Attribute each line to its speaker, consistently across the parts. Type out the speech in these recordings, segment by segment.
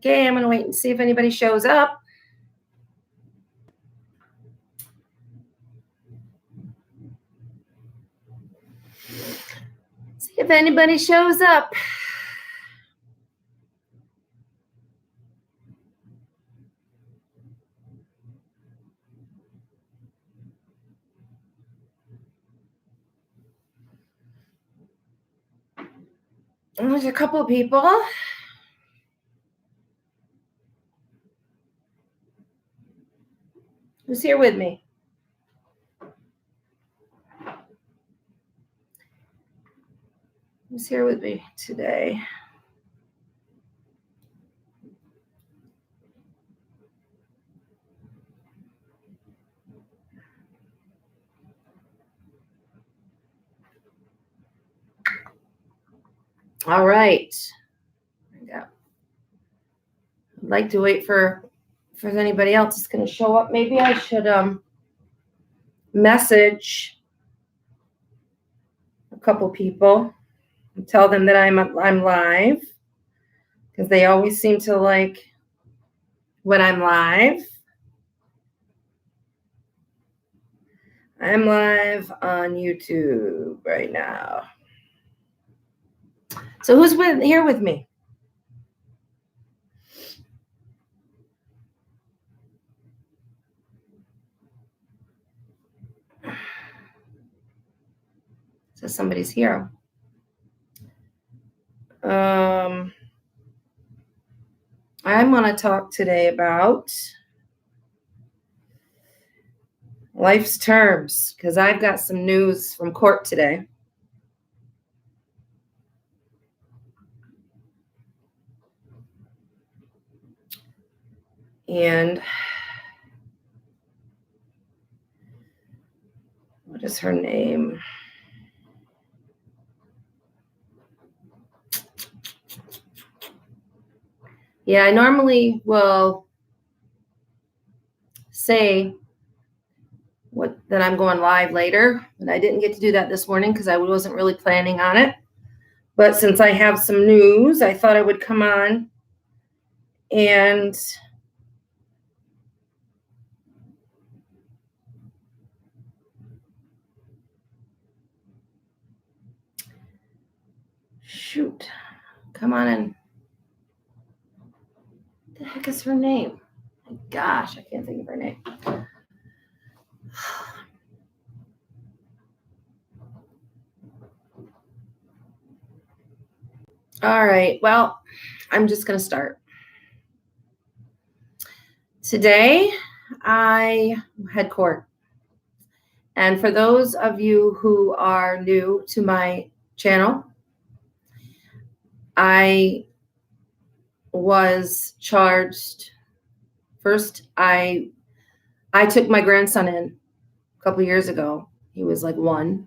Speaker 1: Okay, I'm going to wait and see if anybody shows up. See if anybody shows up. There's a couple of people. Who's here with me? Who's here with me today? All right. I'd like to wait for if there's anybody else that's going to show up. Maybe I should message a couple people and tell them that I'm live, because they always seem to like when I'm live. I'm live on YouTube right now. So who's here with me? So somebody's here. I'm going to talk today about life's terms, because I've got some news from court today. And what is her name? Yeah, I normally will say that I'm going live later, but I didn't get to do that this morning because I wasn't really planning on it. But since I have some news, I thought I would come on and shoot, come on in. What the heck is her name? My gosh, I can't think of her name. All right, well, I'm just going to start. Today, I had court. And for those of you who are new to my channel, I was charged. First, I took my grandson in a couple years ago. He was like 1,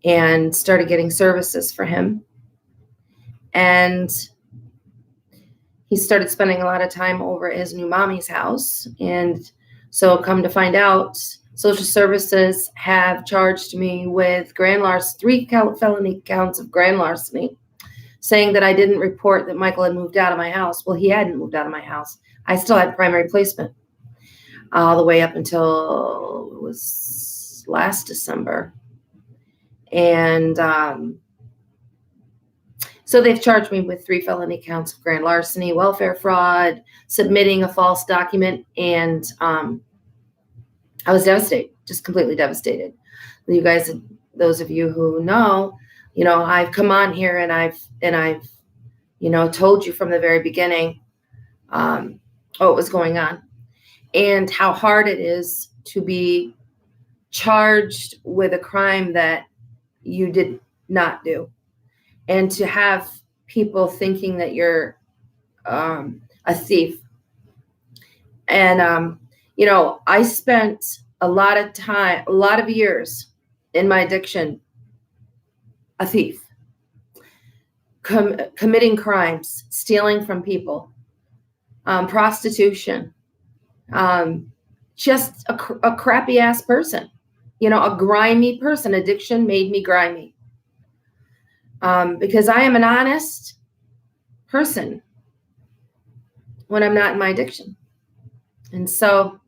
Speaker 1: and started getting services for him. And he started spending a lot of time over at his new mommy's house. And so come to find out, social services have charged me with grand larceny, 3 felony counts of grand larceny, saying that I didn't report that Michael had moved out of my house. Well, he hadn't moved out of my house. I still had primary placement all the way up until it was last December. And so they've charged me with 3 felony counts of grand larceny, welfare fraud, submitting a false document, and I was devastated, just completely devastated. You guys, those of you who know, I've come on here and I've told you from the very beginning what was going on and how hard it is to be charged with a crime that you did not do, and to have people thinking that you're a thief. And I spent a lot of time, a lot of years in my addiction, a thief, committing crimes, stealing from people, prostitution, just a crappy ass person, a grimy person. Addiction made me grimy, because I am an honest person. when I'm not in my addiction. And so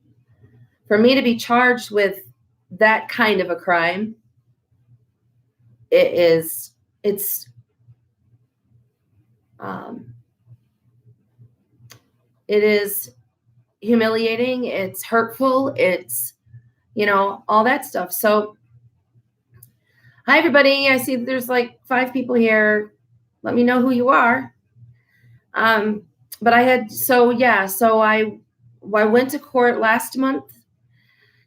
Speaker 1: for me to be charged with that kind of a crime, it's it is humiliating. It's hurtful. It's, all that stuff. So, hi, everybody. I see there's like 5 people here. Let me know who you are. But I went to court last month,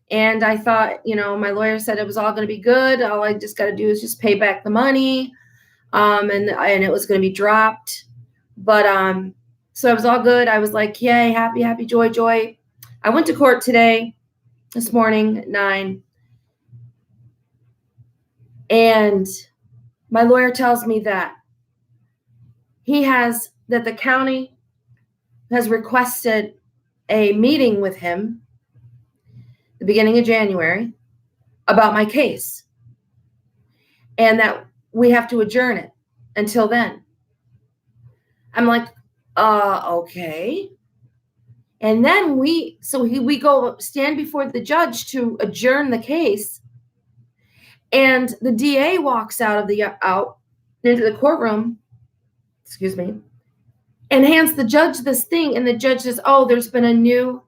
Speaker 1: and I thought, my lawyer said it was all going to be good. All I just got to do is just pay back the money. And it was going to be dropped. But, so it was all good. I was like, yay, happy, happy, joy, joy. I went to court this morning at 9. And my lawyer tells me that the county has requested a meeting with him the beginning of January about my case, and that we have to adjourn it until then. I'm like, okay. And then we go stand before the judge to adjourn the case, and the DA walks out into the courtroom, excuse me, and hands the judge this thing, and the judge says, "Oh, there's been a new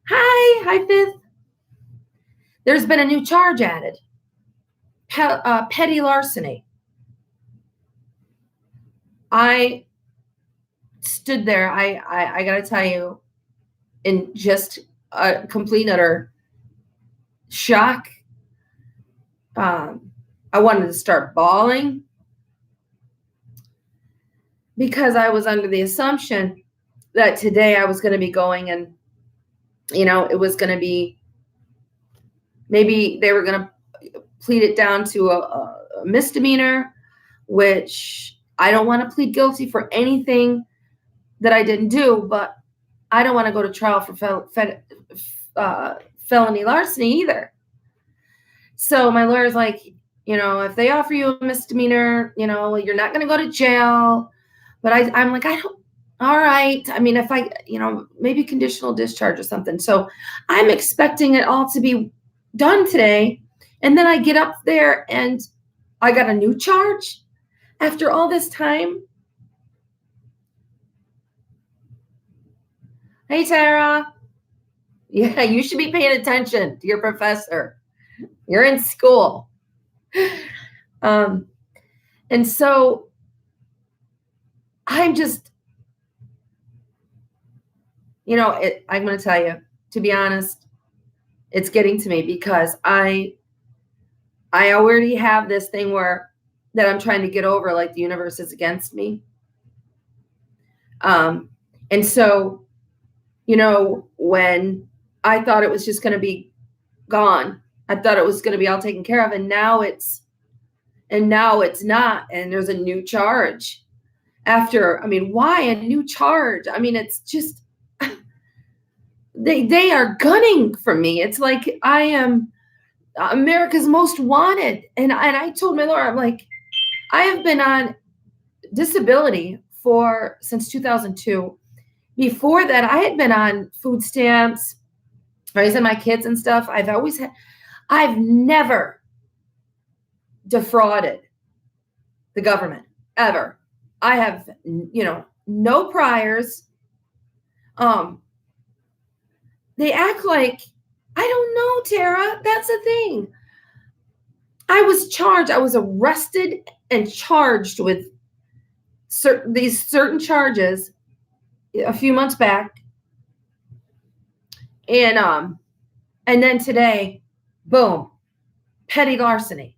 Speaker 1: hi Fifth. There's been a new charge added, petty larceny." I stood there. I gotta tell you, in just a complete and utter shock. I wanted to start bawling, because I was under the assumption that today I was going to be going, and, it was going to be, maybe they were going to plead it down to a misdemeanor, which I don't want to plead guilty for anything that I didn't do, but I don't want to go to trial for felony larceny either. So my lawyer's like, if they offer you a misdemeanor, you're not going to go to jail. But I'm like, all right. I mean, if I, maybe conditional discharge or something. So I'm expecting it all to be done today. And then I get up there and I got a new charge after all this time. Hey, Tara. Yeah, you should be paying attention to your professor. You're in school. And so I'm just, I'm going to tell you, to be honest, it's getting to me, because I already have this thing that I'm trying to get over, like the universe is against me. And so, when I thought it was just going to be gone, I thought it was going to be all taken care of, and now it's not. And there's a new charge why a new charge? It's just, they are gunning for me. It's like I am America's most wanted. And I told my lawyer, I'm like, I have been on disability since 2002. Before that, I had been on food stamps, raising my kids and stuff. I've never defrauded the government, ever. I have, no priors. They act like, I don't know, Tara. That's the thing. I was arrested and charged with certain charges a few months back. And then today, boom, petty larceny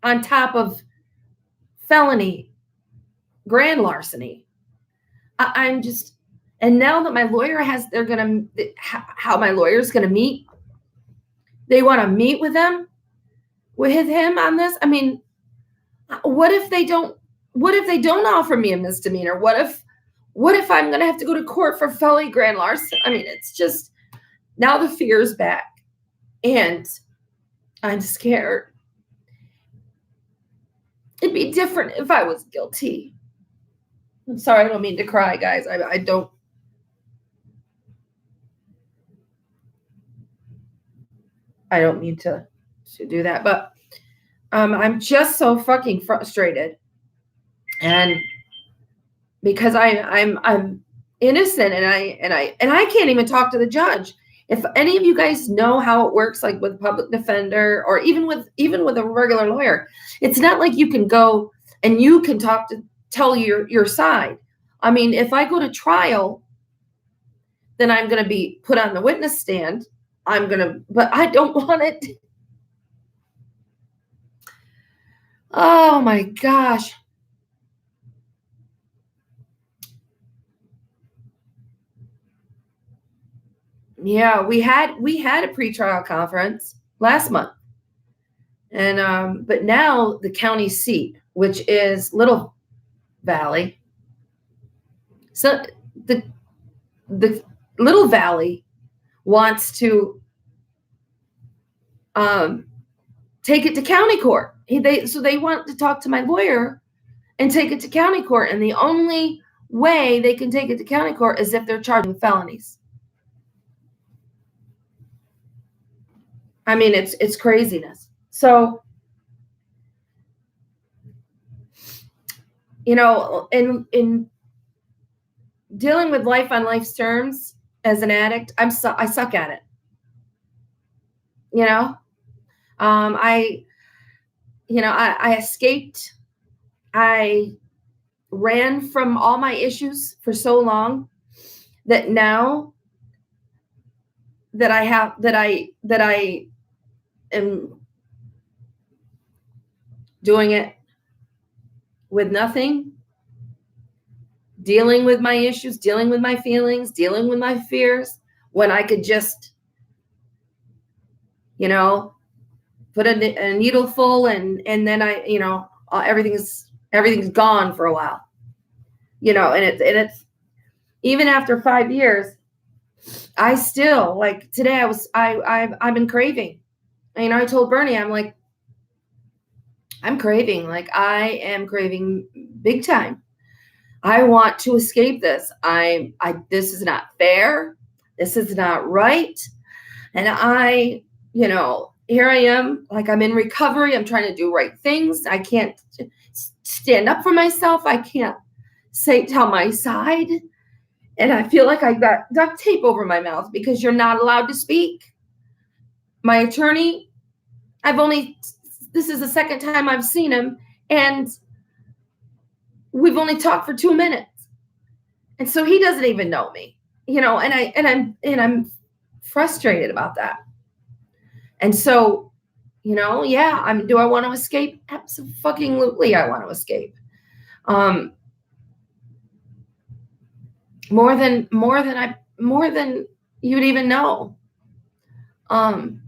Speaker 1: on top of felony grand larceny. I'm just, and now that my lawyer how my lawyer's going to meet, they want to meet with him on this. What if they don't offer me a misdemeanor? What if I'm going to have to go to court for felony grand larceny? It's just, now the fear is back, and I'm scared. It'd be different if I was guilty. I'm sorry, I don't mean to cry, guys. I don't. I don't mean to do that, but I'm just so fucking frustrated, and because I'm innocent, and I can't even talk to the judge. If any of you guys know how it works, like with public defender, or even with a regular lawyer, it's not like you can go and you can tell your side. I mean, if I go to trial, then I'm going to be put on the witness stand. But I don't want it. Oh my gosh. Yeah, we had a pretrial conference last month. And but now the county seat, which is Little Valley. So the Little Valley wants to take it to county court. So they want to talk to my lawyer and take it to county court. And the only way they can take it to county court is if they're charging felonies. I mean, it's craziness. So, you know, in dealing with life on life's terms as an addict, I suck at it. You know, I escaped. I ran from all my issues for so long that now that I am doing it with nothing, dealing with my issues, dealing with my feelings, dealing with my fears, when I could just, you know, put a needle full and then everything's gone for a while, you know, and it's even after 5 years, I still, like today I've been craving. You know, I told Bernie, I'm like, I'm craving, like I am craving big time. I want to escape this. This is not fair. This is not right. And here I am, like I'm in recovery. I'm trying to do right things. I can't stand up for myself. I can't tell my side. And I feel like I got duct tape over my mouth because you're not allowed to speak. My attorney, this is the second time I've seen him, and we've only talked for 2 minutes. And so he doesn't even know me, you know, and I'm frustrated about that. And so, you know, yeah, do I want to escape? Absolutely, I want to escape. More than you'd even know. I'm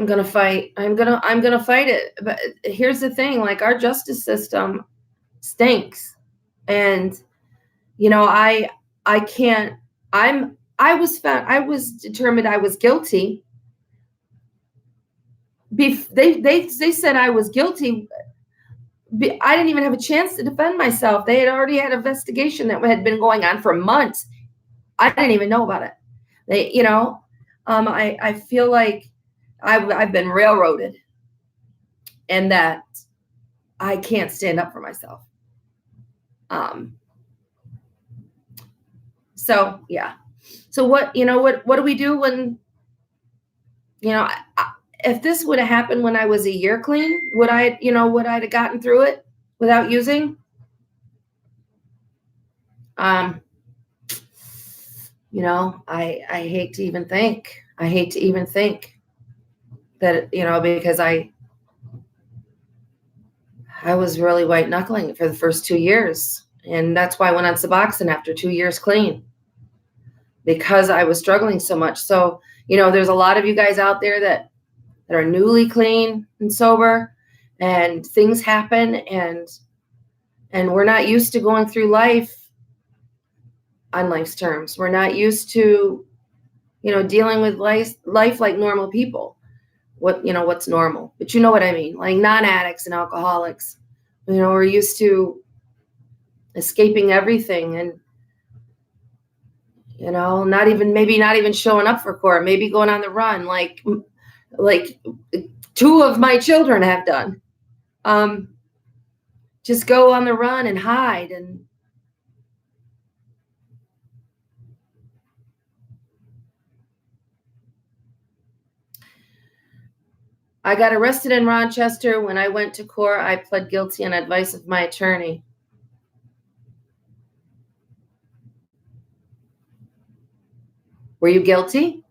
Speaker 1: going to fight. I'm going to fight it. But here's the thing, like our justice system stinks. And, you know, I was determined I was guilty. They said I was guilty. I didn't even have a chance to defend myself. They had already had an investigation that had been going on for months. I didn't even know about it. I feel like I've been railroaded, and that I can't stand up for myself. So yeah. So what do we do when, if this would have happened when I was a year clean, would I have gotten through it without using? I hate to even think. That, because I was really white knuckling it for the first 2 years. And that's why I went on suboxone after 2 years clean, because I was struggling so much. So, there's a lot of you guys out there that are newly clean and sober, and things happen, and we're not used to going through life on life's terms. We're not used to, dealing with life like normal people. what's normal. But you know what I mean? Like non-addicts and alcoholics, are used to escaping everything and, maybe not even showing up for court, maybe going on the run like two of my children have done. Just go on the run and hide. And I got arrested in Rochester. When I went to court, I pled guilty on advice of my attorney. Were you guilty?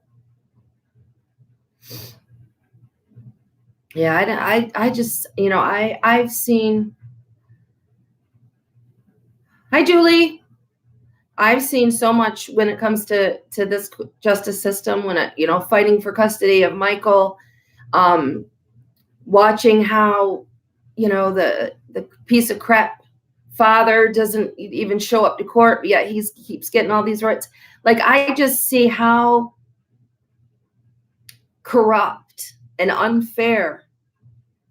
Speaker 1: Yeah, I just, I've seen. Hi, Julie. I've seen so much when it comes to this justice system, when fighting for custody of Michael, watching how, the piece of crap father doesn't even show up to court, but yet he keeps getting all these rights. Like, I just see how corrupt and unfair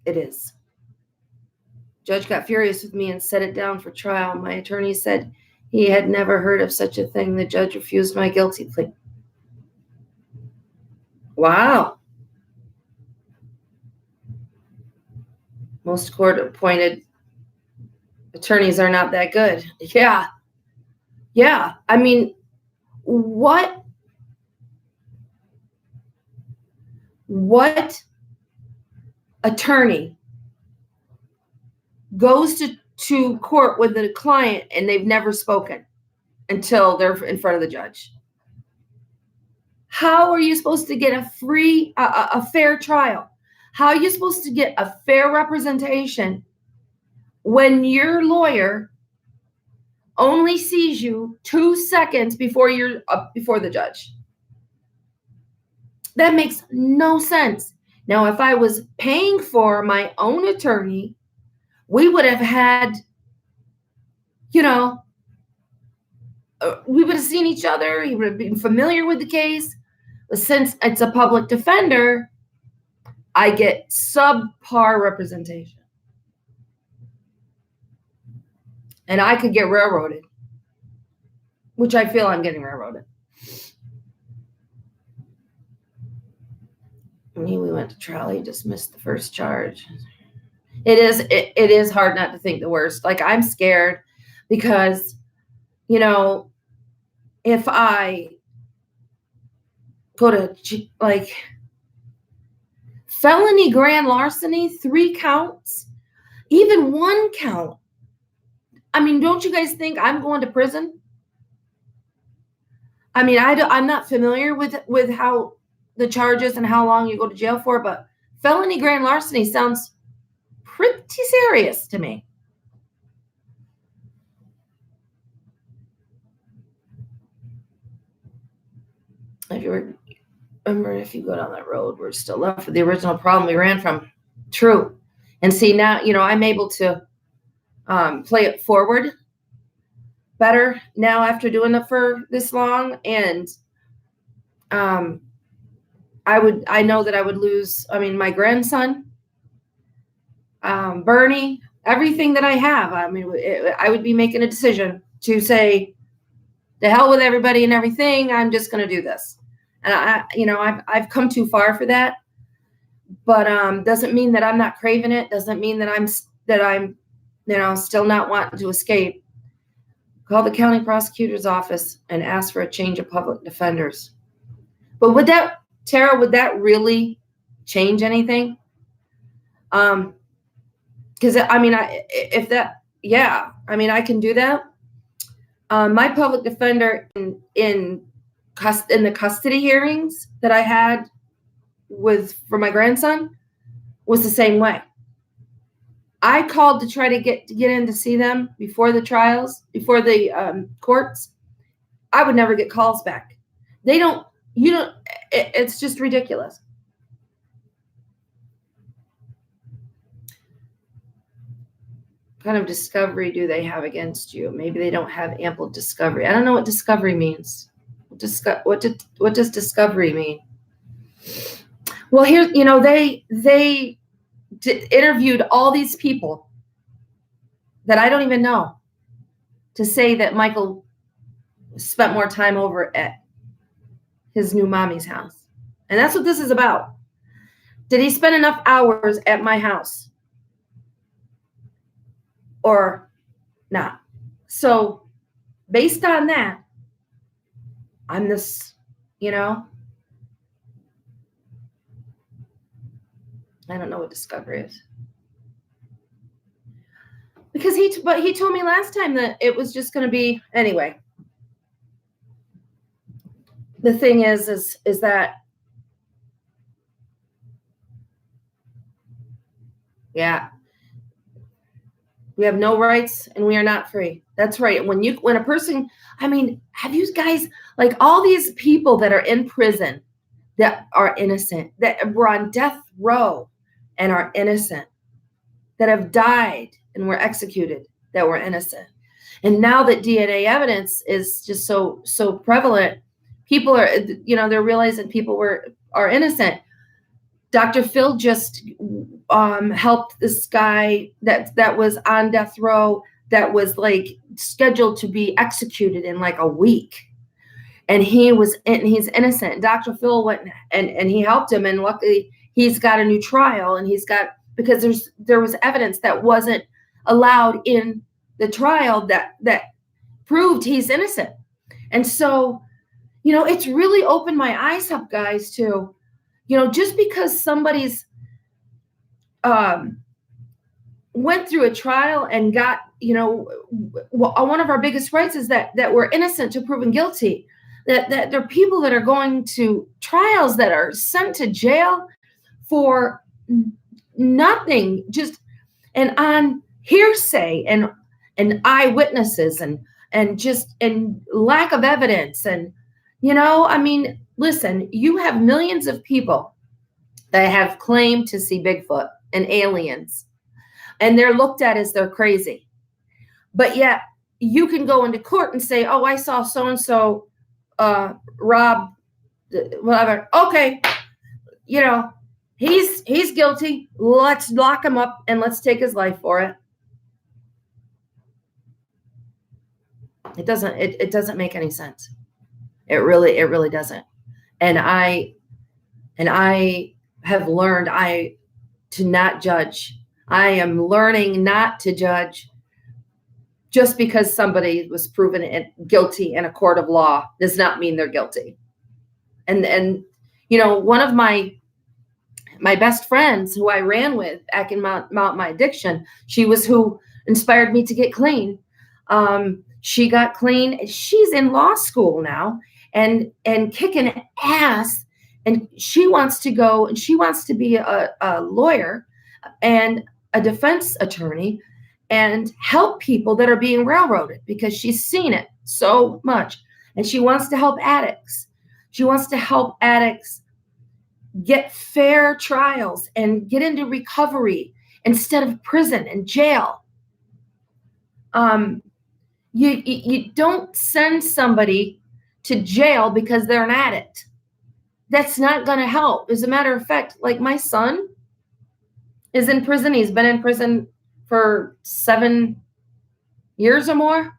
Speaker 1: it is. Judge got furious with me and set it down for trial. My attorney said he had never heard of such a thing. The judge refused my guilty plea. Wow. Most court-appointed attorneys are not that good. Yeah. I mean, what attorney goes to court with a client and they've never spoken until they're in front of the judge? How are you supposed to get a fair trial? How are you supposed to get a fair representation when your lawyer only sees you 2 seconds before you're up before the judge? That makes no sense. Now, if I was paying for my own attorney, we would have had, we would have seen each other. He would have been familiar with the case. But since it's a public defender, I get subpar representation. And I could get railroaded, which I feel I'm getting railroaded. When we went to trial, he dismissed the first charge. It is hard not to think the worst. Like, I'm scared because, if I go to felony grand larceny, 3 counts, even 1 count. I mean, don't you guys think I'm going to prison? I mean, I'm not familiar with how the charges and how long you go to jail for, but felony grand larceny sounds pretty serious to me. If you go down that road, we're still left with the original problem we ran from. True. And see, now, I'm able to play it forward better now after doing it for this long. And I know that I would lose, my grandson, Bernie, everything that I have. I would be making a decision to say, the hell with everybody and everything. I'm just going to do this. And I've come too far for that, but doesn't mean that I'm not craving it. Doesn't mean that I'm still not wanting to escape. Call the county prosecutor's office and ask for a change of public defenders. But Tara, would that really change anything? Because I can do that. My public defender in the custody hearings that I had for my grandson was the same way. I called to try to get in to see them before the trials, before the courts. I would never get calls back. It's just ridiculous. What kind of discovery do they have against you? Maybe they don't have ample discovery. I don't know what discovery means. What does discovery mean? Well, here, they interviewed all these people that I don't even know to say that Michael spent more time over at his new mommy's house. And that's what this is about. Did he spend enough hours at my house or not? So based on that, I'm this, I don't know what discovery is. Because he told me last time that it was just going to be, anyway. The thing is that, yeah, we have no rights and we are not free. That's right. When a person, I mean, have you guys, like all these people that are in prison that are innocent, that were on death row and are innocent, that have died and were executed, that were innocent. And now that DNA evidence is just so prevalent, people are, they're realizing people are innocent. Dr. Phil just helped this guy that was on death row, that was like scheduled to be executed in like a week. And he's innocent. Dr. Phil went and he helped him. And luckily he's got a new trial, and because there was evidence that wasn't allowed in the trial that proved he's innocent. And so, it's really opened my eyes up, guys, to, just because somebody's went through a trial and got, one of our biggest rights is that we're innocent to proven guilty. That there are people that are going to trials that are sent to jail for nothing, just and on hearsay and eyewitnesses and lack of evidence. And I mean, listen, you have millions of people that have claimed to see Bigfoot and aliens, and they're looked at as they're crazy. But yet you can go into court and say, oh, I saw so-and-so rob whatever. Okay, he's guilty. Let's lock him up and let's take his life for it. It doesn't make any sense. It really doesn't. And I have learned to not judge. I am learning not to judge. Just because somebody was proven guilty in a court of law does not mean they're guilty. And one of my best friends who I ran with back in Mount My Addiction, she was who inspired me to get clean. She got clean. She's in law school now and kicking ass. And she wants to go and she wants to be a lawyer and a defense attorney and help people that are being railroaded, because she's seen it so much. And she wants to help addicts. She wants to help addicts get fair trials and get into recovery instead of prison and jail. You don't send somebody to jail because they're an addict. That's not going to help. As a matter of fact, like my son is in prison. He's been in prison for 7 years or more.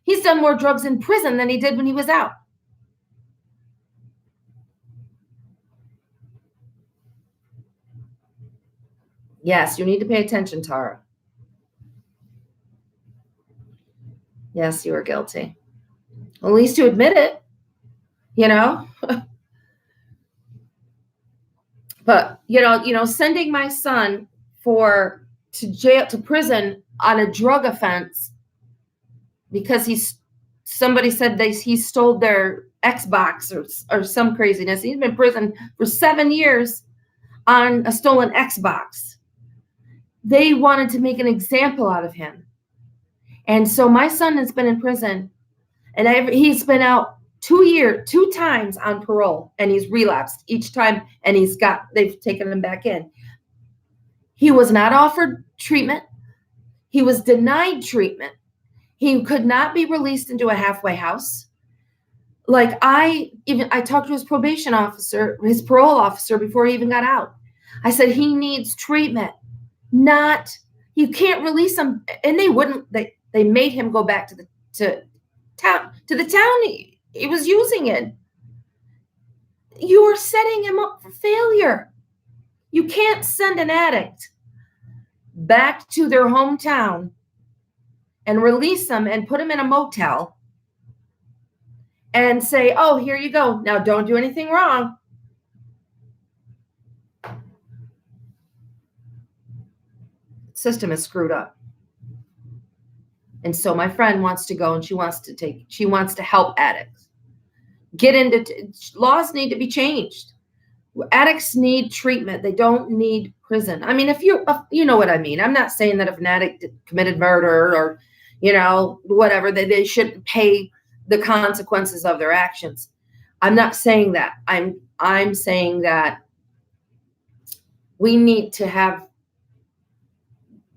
Speaker 1: He's done more drugs in prison than he did when he was out. Yes, you need to pay attention, Tara. Yes, you are guilty. At least you admit it, But, sending my son to prison on a drug offense because somebody said he stole their Xbox or some craziness. He's been in prison for 7 years on a stolen Xbox. They wanted to make an example out of him. And so my son has been in prison, and he's been out 2 times on parole, and he's relapsed each time, and they've taken him back in. He was not offered treatment. He was denied treatment. He could not be released into a halfway house. Like I talked to his probation officer, his parole officer before he even got out. I said he needs treatment. Not, you can't release him. And they wouldn't, they made him go back to the town he was using it. You are setting him up for failure. You can't send an addict back to their hometown and release them and put them in a motel and say, oh, here you go. Now don't do anything wrong. The system is screwed up. And so my friend wants to go and she wants to help addicts. Get into, laws need to be changed. Addicts need treatment. They don't need prison. I mean, if you know what I mean. I'm not saying that if an addict committed murder or, whatever, they shouldn't pay the consequences of their actions. I'm not saying that. I'm saying that we need to have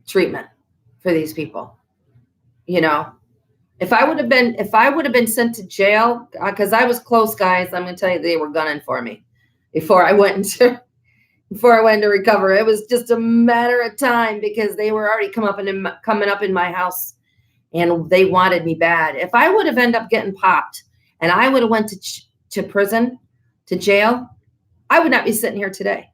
Speaker 1: treatment for these people. If I would have been sent to jail, because I was close, guys, I'm going to tell you, they were gunning for me before I went into recovery. It was just a matter of time because they were already coming up in my house, and they wanted me bad. If I would have ended up getting popped and I would have went to prison, to jail, I would not be sitting here today.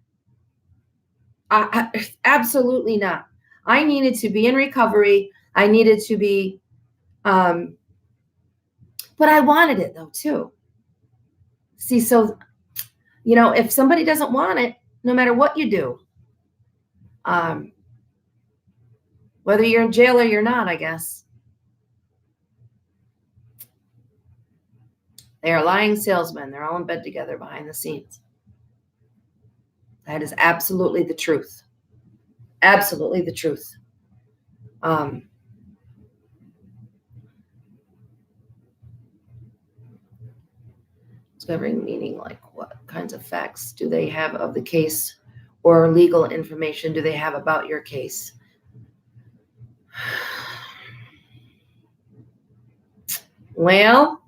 Speaker 1: Absolutely not. I needed to be in recovery. I needed to be, but I wanted it though too. See, so, if somebody doesn't want it, no matter what you do, whether you're in jail or you're not, I guess, they are lying salesmen. They're all in bed together behind the scenes. That is absolutely the truth. Absolutely the truth. Discovering meaning, like what kinds of facts do they have of the case or legal information do they have about your case? Well,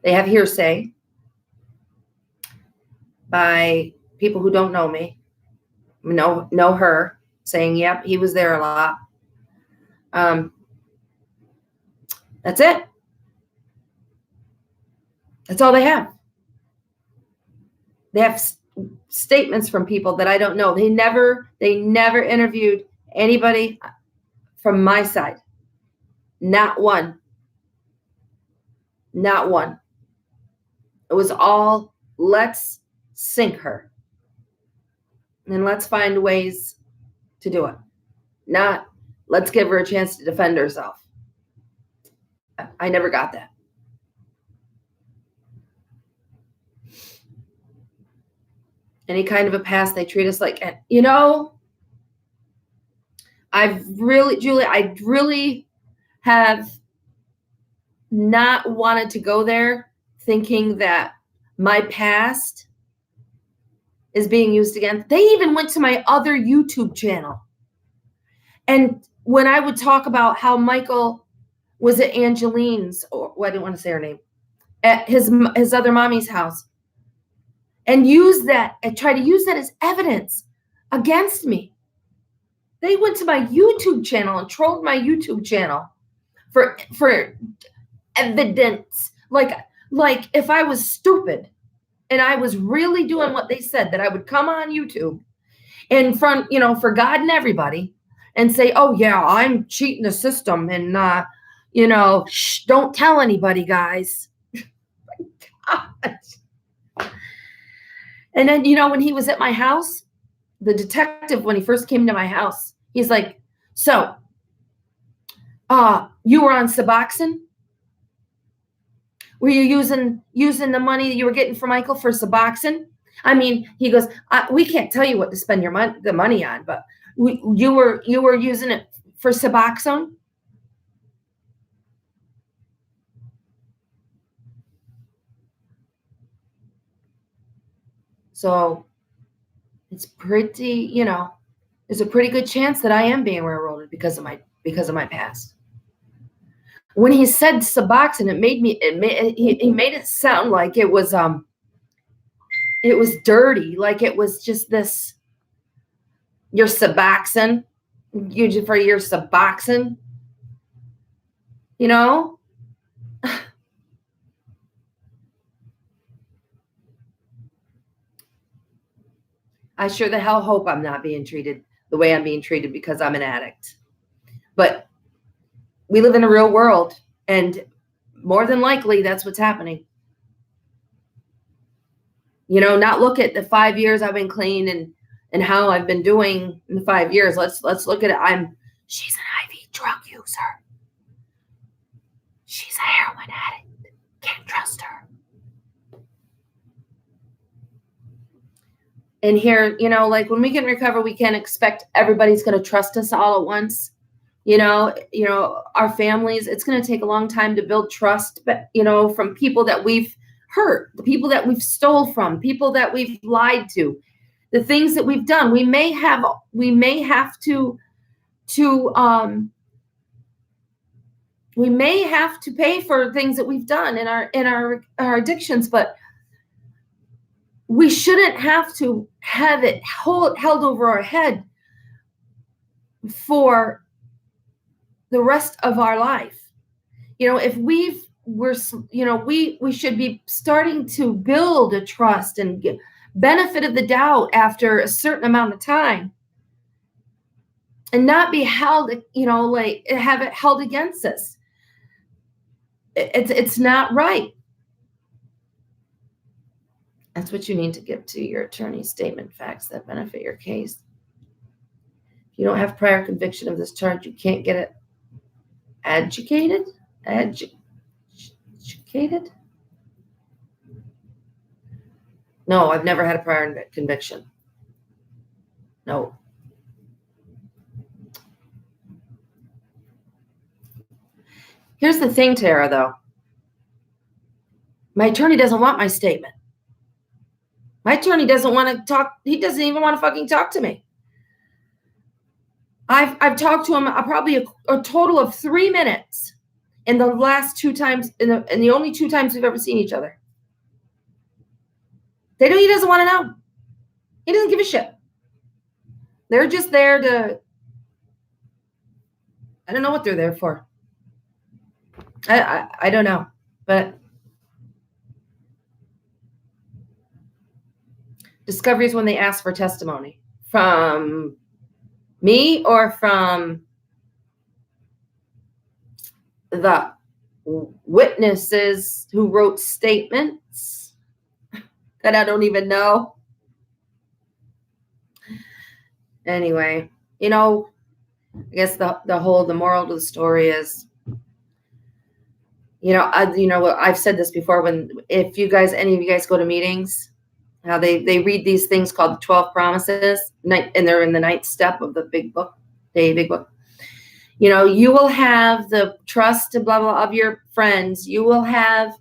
Speaker 1: they have hearsay by people who don't know me, know her, saying, yep, he was there a lot. That's it. That's all they have. They have statements from people that I don't know. They never interviewed anybody from my side. Not one. Not one. It was all, let's sink her. And let's find ways to do it. Not, let's give her a chance to defend herself. I never got that. Any kind of a past, they treat us like, I really have not wanted to go there thinking that my past is being used again. They even went to my other YouTube channel. And when I would talk about how Michael was at Angeline's, or I didn't want to say her name, at his other mommy's house, and try to use that as evidence against me. They went to my YouTube channel and trolled my YouTube channel for evidence. Like if I was stupid and I was really doing what they said, that I would come on YouTube in front, for God and everybody, and say, oh yeah, I'm cheating the system, and shh, don't tell anybody, guys. God. And then, when he was at my house, the detective, when he first came to my house, he's like, so, you were on Suboxone? Were you using the money that you were getting from Michael for Suboxone? I mean, he goes, we can't tell you what to spend the money on, but you were using it for Suboxone? So it's pretty, there's a pretty good chance that I am being railroaded because of my past. When he said suboxone, he made it sound like it was dirty, like it was just this, your suboxone, for your suboxone, you know? I sure the hell hope I'm not being treated the way I'm being treated because I'm an addict. But we live in a real world, and more than likely that's what's happening. You know, not look at the 5 years I've been clean and how I've been doing in the 5 years. Let's look at it. She's an IV drug user. She's a heroin addict. Can't trust her. And here, you know, like when we can recover, we can't expect everybody's going to trust us all at once. You know, our families, it's going to take a long time to build trust, but, you know, from people that we've hurt, the people that we've stole from, people that we've lied to, the things that we've done. We may have to pay for things that we've done in our addictions, but we shouldn't have to have it held over our head for the rest of our life. You know, if we should be starting to build a trust and get benefit of the doubt after a certain amount of time, and not be held, you know, like have it held against us. It's not right. That's what you need to give to your attorney: statement facts that benefit your case. If you don't have prior conviction of this charge, you can't get it adjudicated. No, I've never had a prior conviction. No. Here's the thing, Tara, though. My attorney doesn't want my statement. My attorney doesn't want to talk. He doesn't even want to fucking talk to me. I've talked to him probably a total of 3 minutes in the last 2 times, in the only 2 times we've ever seen each other. He doesn't want to know. He doesn't give a shit. They're just there to, I don't know what they're there for. I don't know, but discovery is when they ask for testimony from me or from the witnesses who wrote statements that I don't even know. Anyway, you know, I guess the moral of the story is, you know, I've said this before, if any of you guys go to meetings, how they read these things called the 12 promises, and they're in the 9th step of the big book, the big book. You know, you will have the trust, blah, blah, of your friends. You will have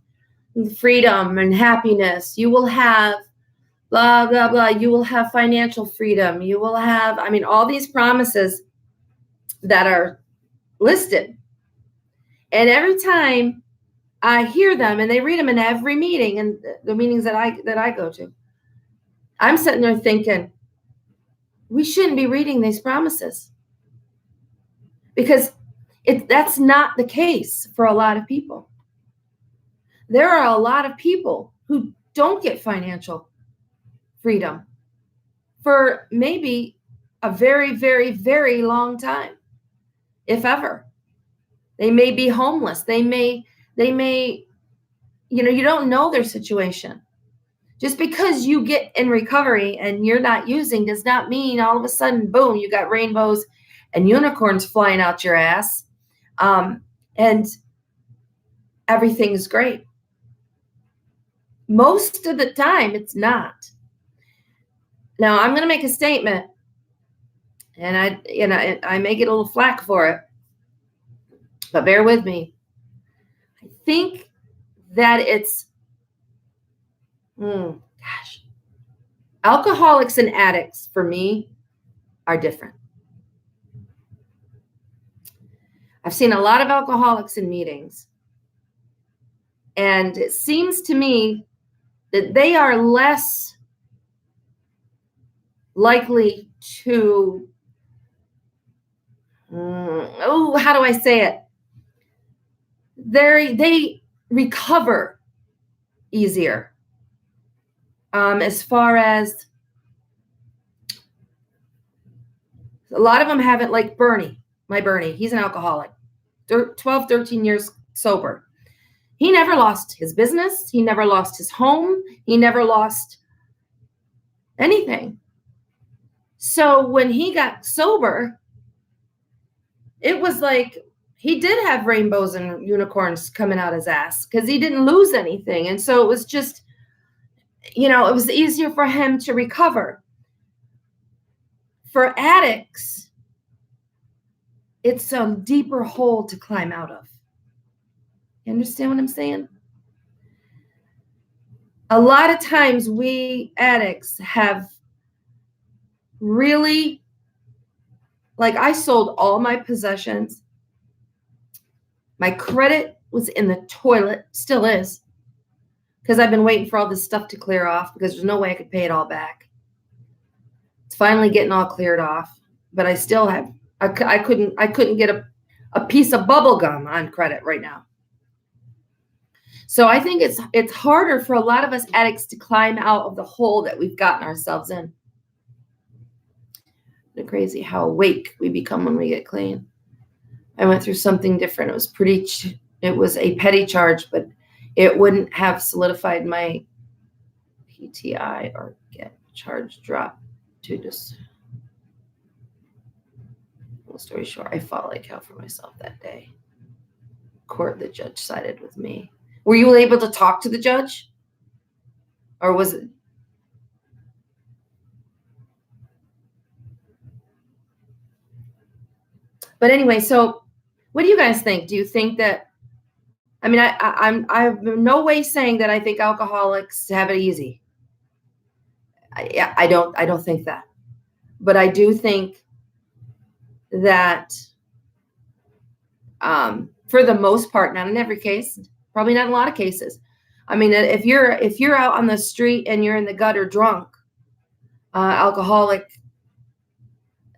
Speaker 1: freedom and happiness. You will have blah, blah, blah. You will have financial freedom. You will have, all these promises that are listed. And every time I hear them, and they read them in every meeting, and the meetings that I go to, I'm sitting there thinking, we shouldn't be reading these promises, because that's not the case for a lot of people. There are a lot of people who don't get financial freedom for maybe a very, very, very long time, if ever. They may be homeless. They may, you don't know their situation. Just because you get in recovery and you're not using does not mean all of a sudden, boom, you got rainbows and unicorns flying out your ass, and everything's great. Most of the time, it's not. Now, I'm going to make a statement, and I may get a little flack for it, but bear with me. I think that it's, alcoholics and addicts for me are different. I've seen a lot of alcoholics in meetings, and it seems to me that they are less likely to, how do I say it? They recover easier. As far as a lot of them haven't, like Bernie, he's an alcoholic, 12, 13 years sober. He never lost his business. He never lost his home. He never lost anything. So when he got sober, it was like he did have rainbows and unicorns coming out his ass because he didn't lose anything. And so it was just, it was easier for him to recover. For addicts, it's a deeper hole to climb out of. You understand what I'm saying? A lot of times we addicts have really, like, I sold all my possessions. My credit was in the toilet, still is, because I've been waiting for all this stuff to clear off because there's no way I could pay it all back. It's finally getting all cleared off, but I still have, I couldn't get a piece of bubble gum on credit right now. So I think it's harder for a lot of us addicts to climb out of the hole that we've gotten ourselves in. It's crazy how awake we become when we get clean. I went through something different. It was a petty charge, but it wouldn't have solidified my PTI or get charge dropped to just. Long story short, I fought like hell for myself that day. The judge sided with me. Were you able to talk to the judge? Or was it? But anyway, so what do you guys think? Do you think that, I'm in no way saying that I think alcoholics have it easy. I don't think that. But I do think that for the most part, not in every case, probably not in a lot of cases. I mean, if you're out on the street and you're in the gutter drunk, alcoholic,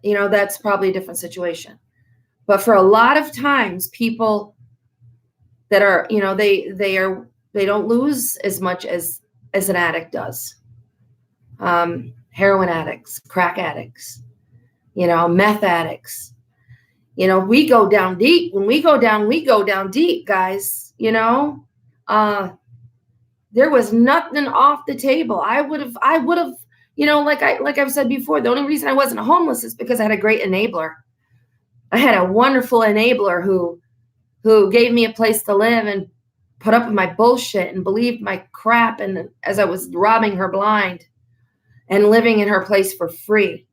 Speaker 1: that's probably a different situation. But for a lot of times, people that are, they don't lose as much as an addict does. Heroin addicts, crack addicts, meth addicts. We go down deep. When we go down deep, guys. There was nothing off the table. I would have, like I've said before, the only reason I wasn't homeless is because I had a great enabler. I had a wonderful enabler who gave me a place to live and put up with my bullshit and believed my crap. And as I was robbing her blind and living in her place for free.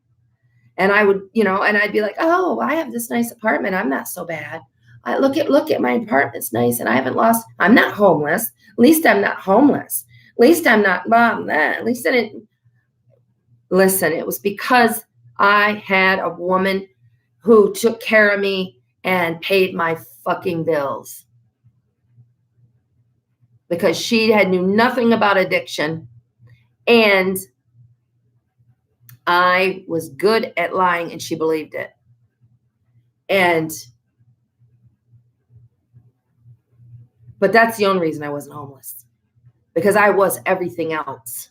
Speaker 1: And I would, and I'd be like, oh, I have this nice apartment. I'm not so bad. Look at my apartment's nice. And I'm not homeless. At least I'm not homeless. At least I'm not, at least I didn't. Listen, it was because I had a woman who took care of me and paid my fucking bills. Because she knew nothing about addiction. And I was good at lying and she believed it. But that's the only reason I wasn't homeless. Because I was everything else.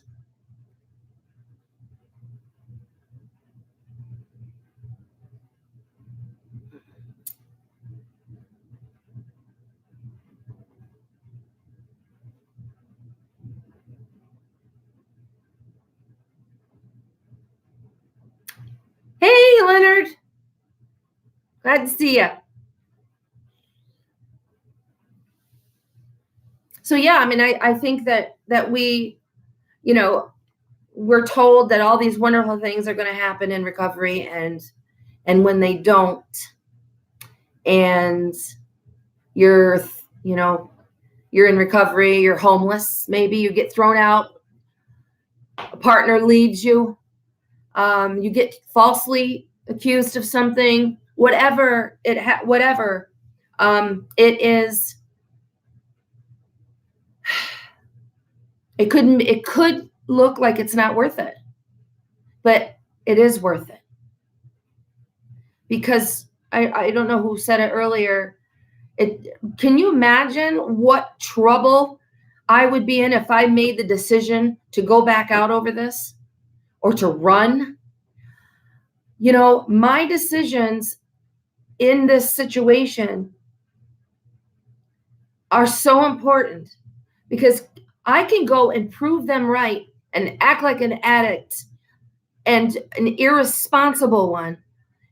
Speaker 1: Hey, Leonard. Glad to see you. So, yeah, I think that we, we're told that all these wonderful things are going to happen in recovery, and when they don't, and you're in recovery, you're homeless, maybe you get thrown out, a partner leaves you, you get falsely accused of something, whatever. It could look like it's not worth it, but it is worth it. Because I don't know who said it earlier. Can you imagine what trouble I would be in if I made the decision to go back out over this or to run? My decisions in this situation are so important because I can go and prove them right and act like an addict and an irresponsible one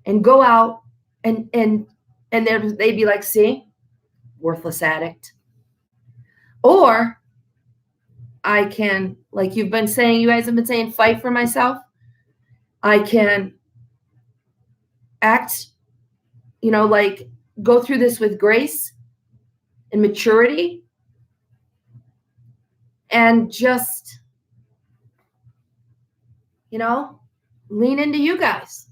Speaker 1: and go out and they'd be like, see, worthless addict. Or I can, like you guys have been saying, fight for myself. I can act, like go through this with grace and maturity and just, lean into you guys.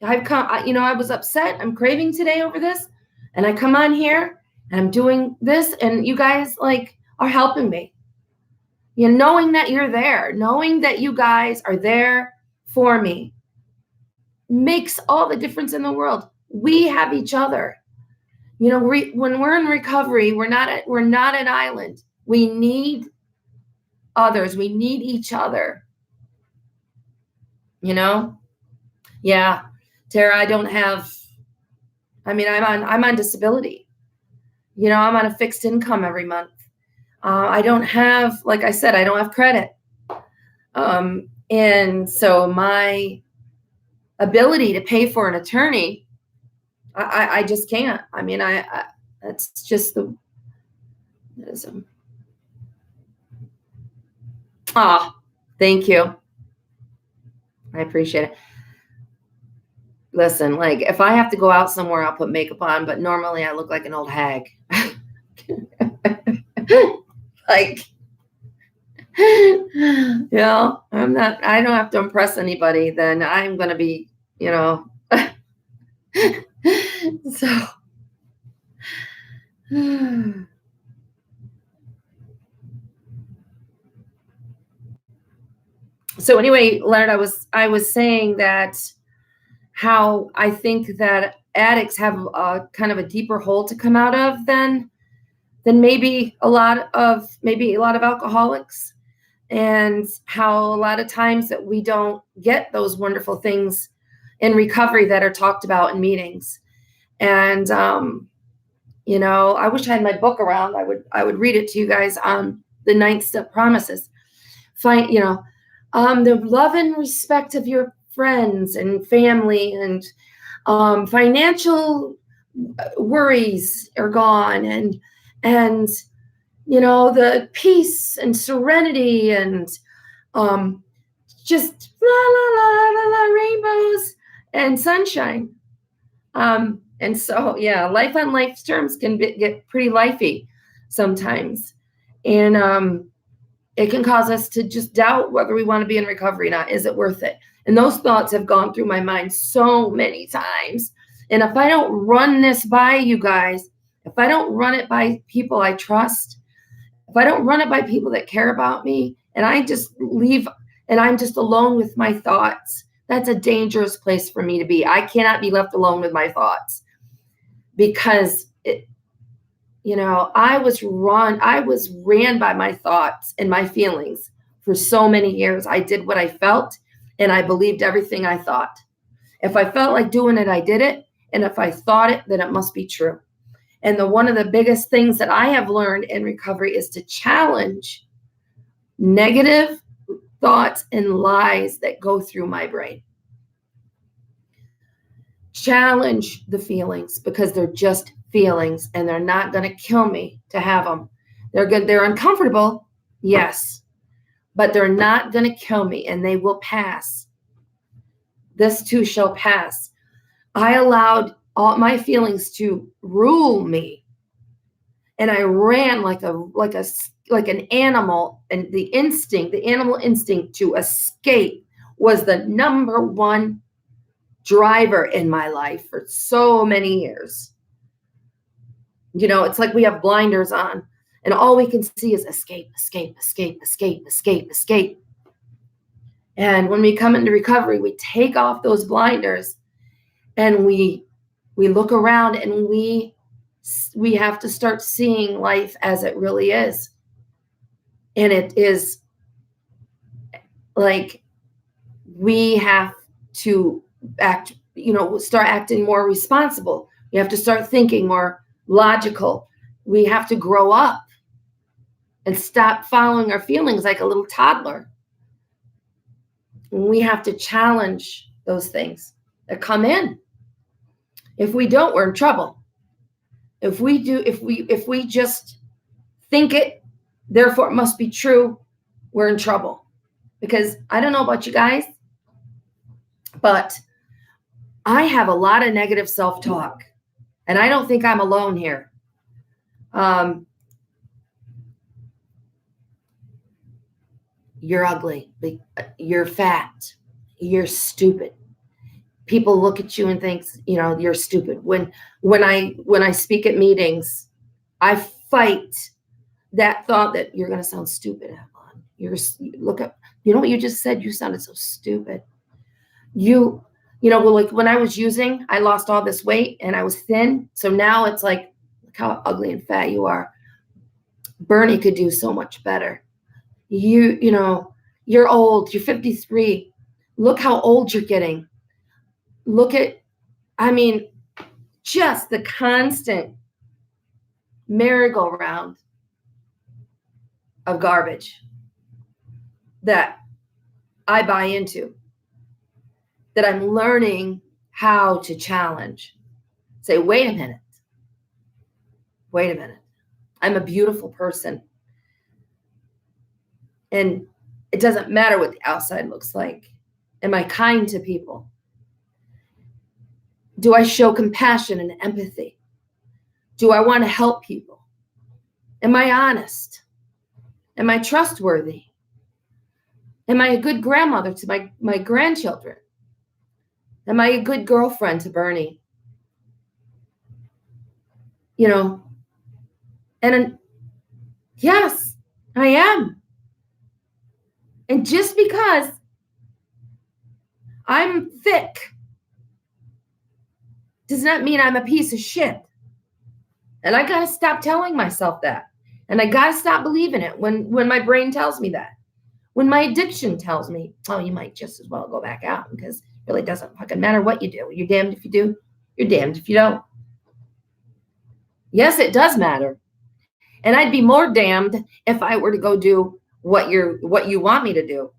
Speaker 1: I was upset. I'm craving today over this. And I come on here and I'm doing this and you guys are helping me. Knowing that you're there, knowing that you guys are there for me makes all the difference in the world. We have each other. When we're in recovery, we're not an island. We need others. We need each other. Yeah, Tara, I'm on disability. I'm on a fixed income every month. I don't have, like I said, I don't have credit. And so my ability to pay for an attorney, I just can't. That's just thank you. I appreciate it. Listen, if I have to go out somewhere, I'll put makeup on, but normally I look like an old hag. I don't have to impress anybody, then I'm going to be, so anyway, Leonard, I was saying that how I think that addicts have a kind of a deeper hole to come out of than maybe a lot of alcoholics, and how a lot of times that we don't get those wonderful things in recovery that are talked about in meetings. And I wish I had my book around. I would read it to you guys on the 9th step promises. The love and respect of your friends and family, and financial worries are gone, and the peace and serenity and just la la la la la rainbows and sunshine. And so, yeah, life on life's terms can get pretty lifey sometimes. And it can cause us to just doubt whether we want to be in recovery or not. Is it worth it? And those thoughts have gone through my mind so many times. And if I don't run this by you guys, if I don't run it by people I trust, if I don't run it by people that care about me, and I just leave and I'm just alone with my thoughts, that's a dangerous place for me to be. I cannot be left alone with my thoughts, because I was ran by my thoughts and my feelings for so many years. I did what I felt, and I believed everything I thought. If I felt like doing it, I did it. And if I thought it, then it must be true. And one of the biggest things that I have learned in recovery is to challenge negative thoughts and lies that go through my brain. Challenge the feelings, because they're just feelings and they're not going to kill me to have them. They're good. They're uncomfortable. Yes, but they're not going to kill me, and they will pass. This too shall pass. I allowed all my feelings to rule me, and I ran like an animal, and the animal instinct to escape was the number one driver in my life for so many years. It's like we have blinders on and all we can see is escape, escape, escape, escape, escape, escape. And when we come into recovery, we take off those blinders and we look around and we have to start seeing life as it really is. And it is like we have to start acting more responsible. We have to start thinking more logical. We have to grow up and stop following our feelings like a little toddler. We have to challenge those things that come in. If we don't, we're in trouble. If we just think it, therefore it must be true, we're in trouble. Because I don't know about you guys, but I have a lot of negative self-talk, and I don't think I'm alone here. You're ugly, you're fat, you're stupid. People look at you and think, you're stupid. When I speak at meetings, I fight that thought that you're going to sound stupid. Look at, what you just said, you sounded so stupid. Like when I was using, I lost all this weight and I was thin. So now it's like, look how ugly and fat you are. Bernie could do so much better. You're old, you're 53. Look how old you're getting. Look at, just the constant merry-go-round of garbage that I buy into, that I'm learning how to challenge. Say, wait a minute. I'm a beautiful person. And it doesn't matter what the outside looks like. Am I kind to people? Do I show compassion and empathy? Do I want to help people? Am I honest? Am I trustworthy? Am I a good grandmother to my grandchildren? Am I a good girlfriend to Bernie? And yes, I am. And just because I'm thick does not mean I'm a piece of shit. And I got to stop telling myself that. And I got to stop believing it when my brain tells me that. When my addiction tells me, oh, you might just as well go back out because it really doesn't fucking matter what you do. You're damned if you do. You're damned if you don't. Yes, it does matter. And I'd be more damned if I were to go do what you want me to do.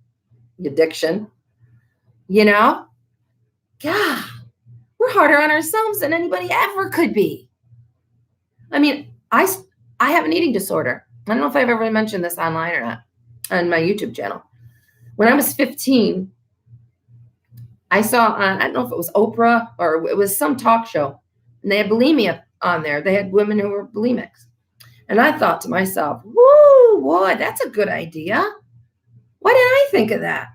Speaker 1: Addiction. God, we're harder on ourselves than anybody ever could be. I have an eating disorder. I don't know if I've ever mentioned this online or not on my YouTube channel. When I was 15, I saw, I don't know if it was Oprah or it was some talk show, and they had bulimia on there. They had women who were bulimics. And I thought to myself, woo, boy, that's a good idea. Why didn't I think of that?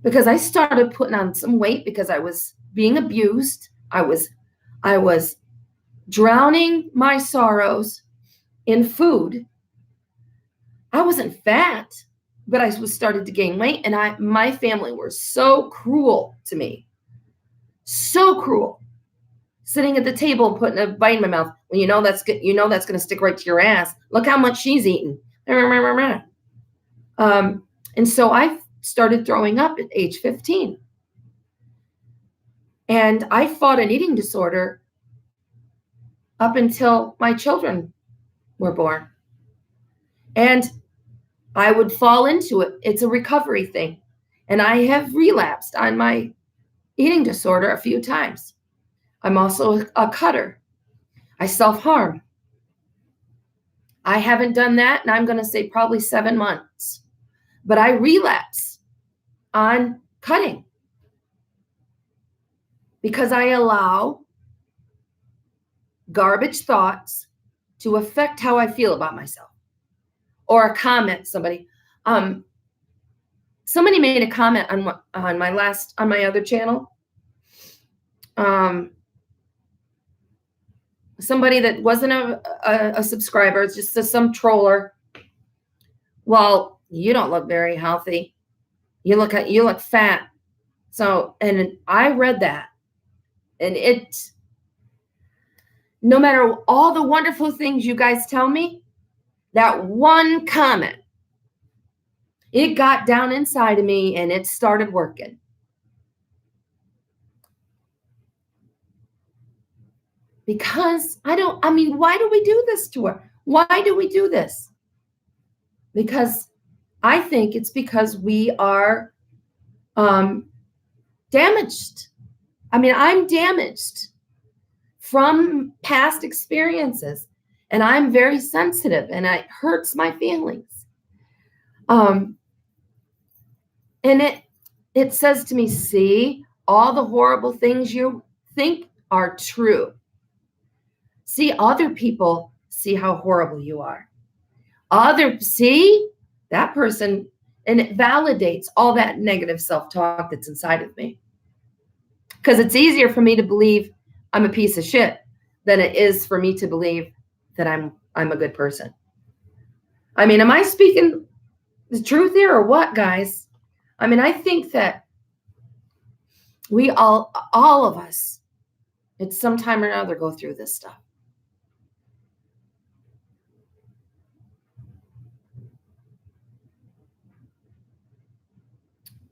Speaker 1: Because I started putting on some weight because I was being abused. I was drowning my sorrows in food. I wasn't fat, but I was started to gain weight, and my family were so cruel to me. So cruel. Sitting at the table and putting a bite in my mouth. Well, that's good. That's going to stick right to your ass. Look how much she's eating. And so I started throwing up at age 15. And I fought an eating disorder up until my children were born. And I would fall into it. It's a recovery thing. And I have relapsed on my eating disorder a few times. I'm also a cutter. I self-harm. I haven't done that, and I'm going to say probably 7 months. But I relapse on cutting because I allow garbage thoughts to affect how I feel about myself. Or a comment, somebody made a comment on my other channel. somebody that wasn't a subscriber, it's just some troller. Well, you don't look very healthy. You look fat. So, and I read that, and no matter all the wonderful things you guys tell me, that one comment, it got down inside of me and it started working. Because why do we do this to her? Why do we do this? Because I think it's because we are damaged. I'm damaged from past experiences, and I'm very sensitive, and it hurts my feelings. And it says to me, see, all the horrible things you think are true. See, other people see how horrible you are. See, that person, and it validates all that negative self-talk that's inside of me. Because it's easier for me to believe I'm a piece of shit than it is for me to believe that I'm a good person. Am I speaking the truth here or what, guys? I think that we all of us, at some time or another, go through this stuff.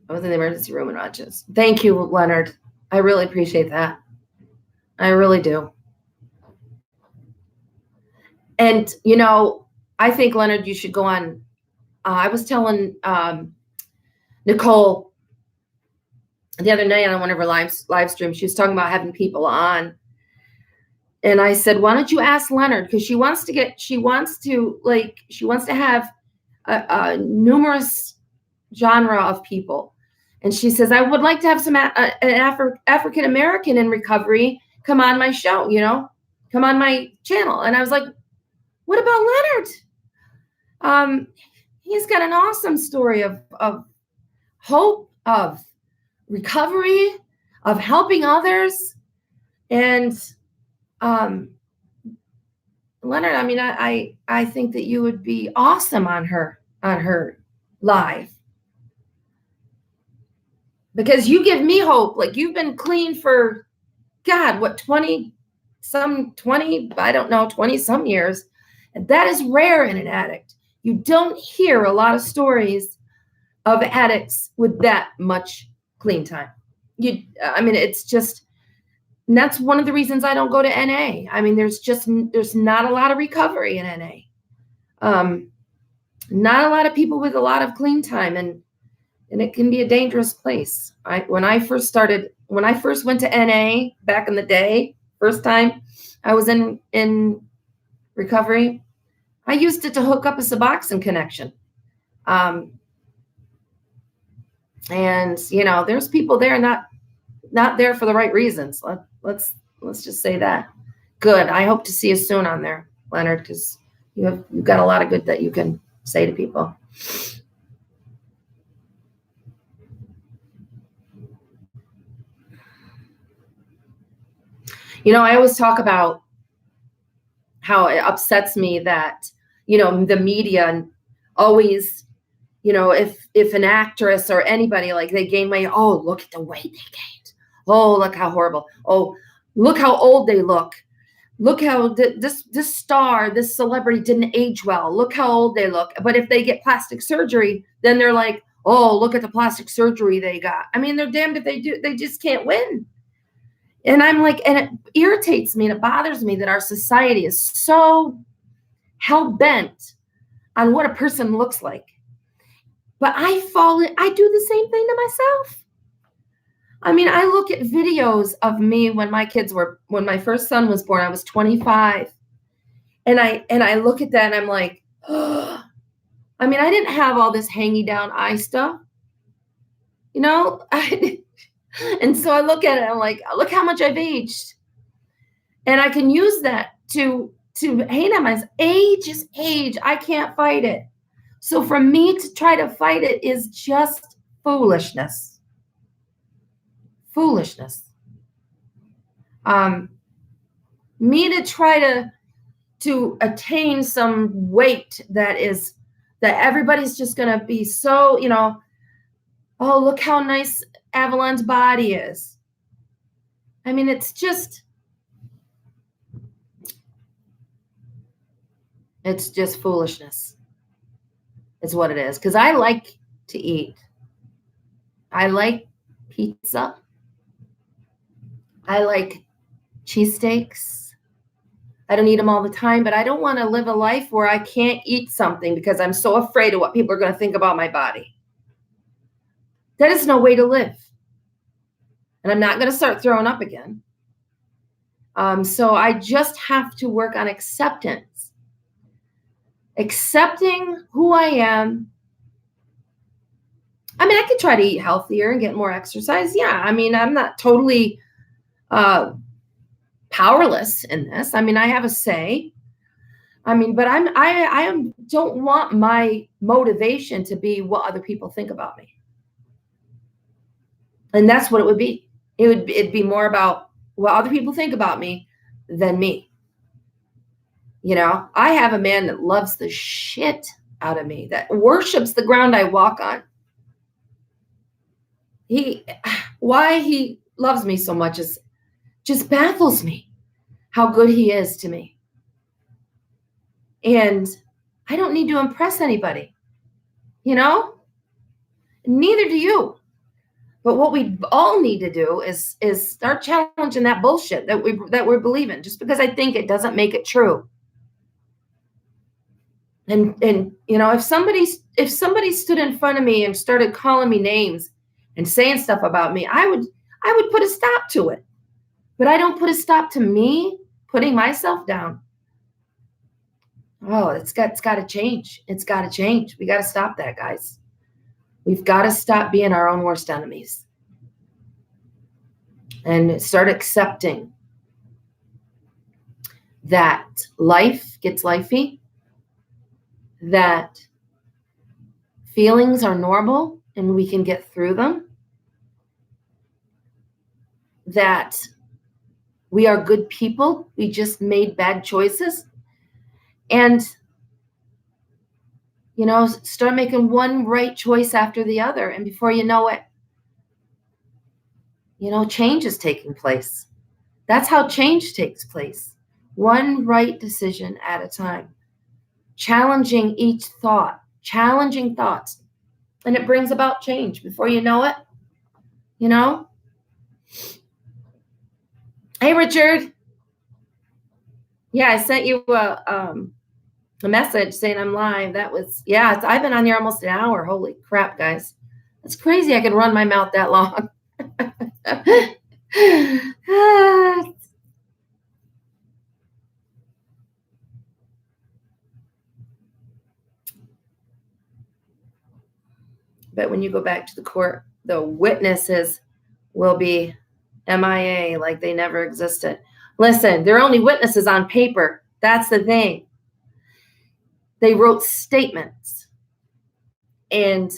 Speaker 1: I was in the emergency room in Rochester. Thank you, Leonard. I really appreciate that. I really do. And, I think, Leonard, you should go on. I was telling Nicole the other night on one of her live streams, she was talking about having people on. And I said, why don't you ask Leonard? Because she wants to have a numerous genre of people. And she says, I would like to have some African American in recovery come on my show, come on my channel. And I was like, what about Leonard? He's got an awesome story of hope, of recovery, of helping others. And Leonard, I think that you would be awesome on her live. Because you give me hope. Like, you've been clean for, God, what, 20 some years. And that is rare in an addict. You don't hear a lot of stories of addicts with that much clean time. It's just, and that's one of the reasons I don't go to NA. There's not a lot of recovery in NA. Not a lot of people with a lot of clean time, and it can be a dangerous place. When I first went to NA back in the day, first time I was in recovery, I used it to hook up a Suboxone connection. And there's people there not there for the right reasons. Let's just say that. Good. I hope to see you soon on there, Leonard, because you've got a lot of good that you can say to people. I always talk about how it upsets me that, the media always, if an actress or anybody, like, they gain weight, oh, look at the weight they gained. Oh, look how horrible. Oh, look how old they look. Look how this star, this celebrity didn't age well. Look how old they look. But if they get plastic surgery, then they're like, oh, look at the plastic surgery they got. They're damned if they do. They just can't win. And I'm like, and it irritates me and it bothers me that our society is so hell-bent on what a person looks like. But I do the same thing to myself. I look at videos of me when my first son was born. I was 25. And I look at that and I'm like, oh. I didn't have all this hanging down eye stuff. And so I look at it and I'm like, look how much I've aged. And I can use that to hate on myself. Age is age. I can't fight it. So for me to try to fight it is just foolishness. Foolishness. me to try to attain some weight that everybody's just going to be so, oh, look how nice Avalon's body is. I mean, it's just foolishness. It's what it is. Because I like to eat. I like pizza. I like cheesesteaks. I don't eat them all the time, but I don't want to live a life where I can't eat something because I'm so afraid of what people are going to think about my body. That is no way to live. And I'm not going to start throwing up again. So I just have to work on acceptance. Accepting who I am. I mean, I could try to eat healthier and get more exercise. Yeah, I mean, I'm not totally powerless in this. I mean, I have a say. I mean, but I don't want my motivation to be what other people think about me. And that's what it would be. It'd be more about what other people think about me than me. I have a man that loves the shit out of me, that worships the ground I walk on. Why he loves me so much is just baffles me, how good he is to me. And I don't need to impress anybody, neither do you. But what we all need to do is start challenging that bullshit that we're believing. Just because I think it doesn't make it true. And if somebody stood in front of me and started calling me names and saying stuff about me, I would put a stop to it. But I don't put a stop to me putting myself down. Oh, it's got to change. It's got to change. We got to stop that, guys. We've got to stop being our own worst enemies and start accepting that life gets lifey, that feelings are normal and we can get through them, that we are good people. We just made bad choices. And, start making one right choice after the other. And before you know it, change is taking place. That's how change takes place. One right decision at a time. Challenging each thought. Challenging thoughts. And it brings about change. Before you know it, Hey, Richard. Yeah, I sent you a message saying I'm live. I've been on here almost an hour. Holy crap, guys. That's crazy. I can run my mouth that long. But when you go back to the court, the witnesses will be MIA, like they never existed. Listen, they're only witnesses on paper. That's the thing. They wrote statements. And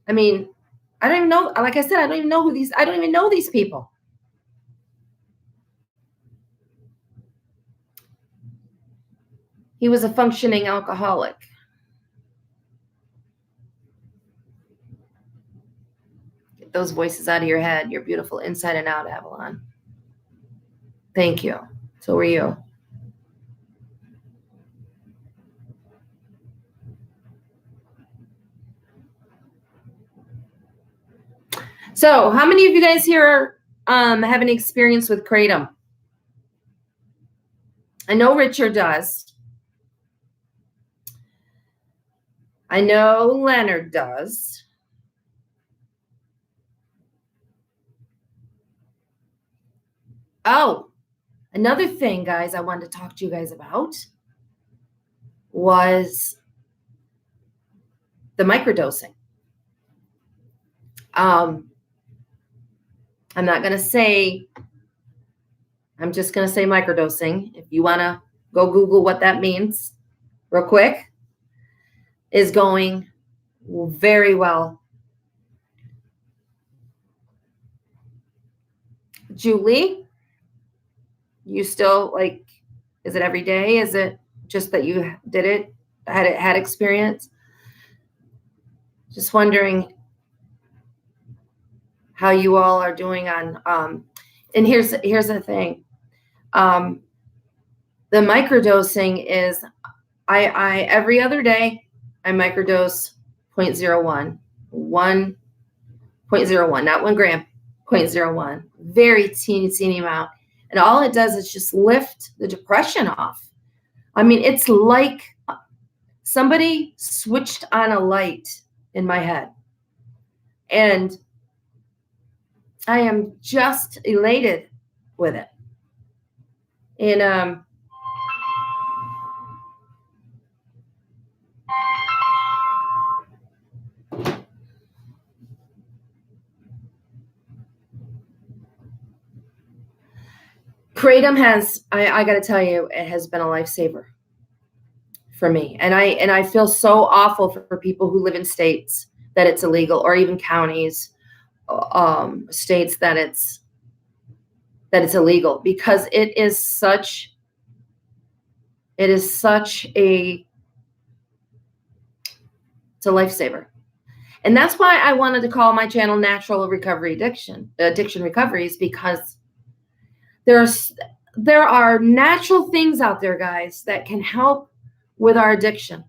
Speaker 1: I mean, I don't even know. Like I said, I don't even know these people. He was a functioning alcoholic. Get those voices out of your head. You're beautiful inside and out, Avalon. Thank you. So are you. So how many of you guys here have any experience with Kratom? I know Richard does. I know Leonard does. Oh, another thing, guys, I wanted to talk to you guys about was the microdosing. I'm not going to say, I'm just going to say microdosing. If you want to go Google what that means real quick, is going very well. Julie, you still like, is it every day? Is it just that you did it, had experience? Just wondering how you all are doing on, and here's the thing. The microdosing is, I every other day, I microdose 0.01, 1.01, not 1 gram, 0.01, very teeny amount. And all it does is just lift the depression off. I mean, it's like somebody switched on a light in my head. And I am just elated with it. And Kratom has, I got to tell you, it has been a lifesaver for me. And I feel so awful for people who live in states that it's illegal, or even counties, states that it's illegal, because it is such it's a lifesaver. And that's why I wanted to call my channel Natural Recovery Addiction Recoveries, because there are natural things out there, guys, that can help with our addiction.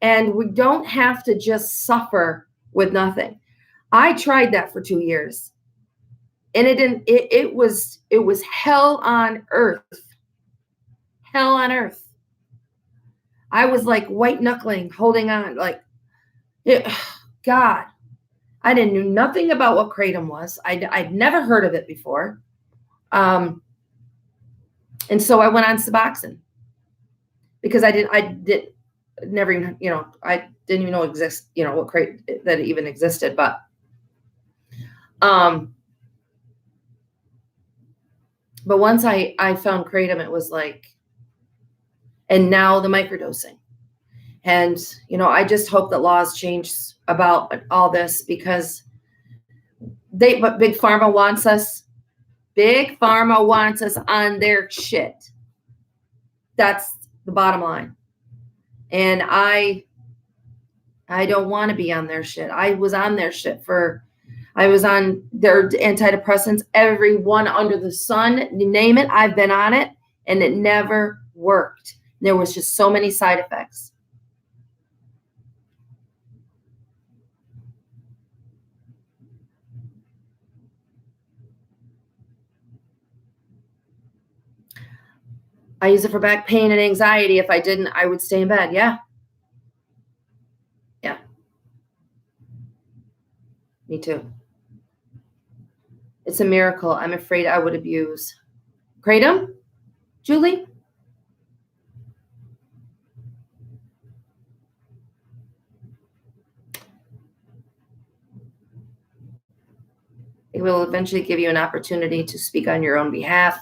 Speaker 1: And we don't have to just suffer with nothing. I tried that for 2 years. And it was hell on earth. Hell on earth. I was like white knuckling, holding on, like, God, I didn't know nothing about what kratom was. I'd never heard of it before. And so I went on suboxone, because I never even, I didn't even know what that it even existed. But once I found kratom, it was like, and now the microdosing. And, I just hope that laws change about all this, because but Big Pharma wants us. Big Pharma wants us on their shit. That's the bottom line. And I don't want to be on their shit. I was on their shit I was on their antidepressants, every one under the sun, you name it, I've been on it, and it never worked. There was just so many side effects. I use it for back pain and anxiety. If I didn't, I would stay in bed. Yeah. Yeah. Me too. It's a miracle. I'm afraid I would abuse. Kratom? Julie? It will eventually give you an opportunity to speak on your own behalf.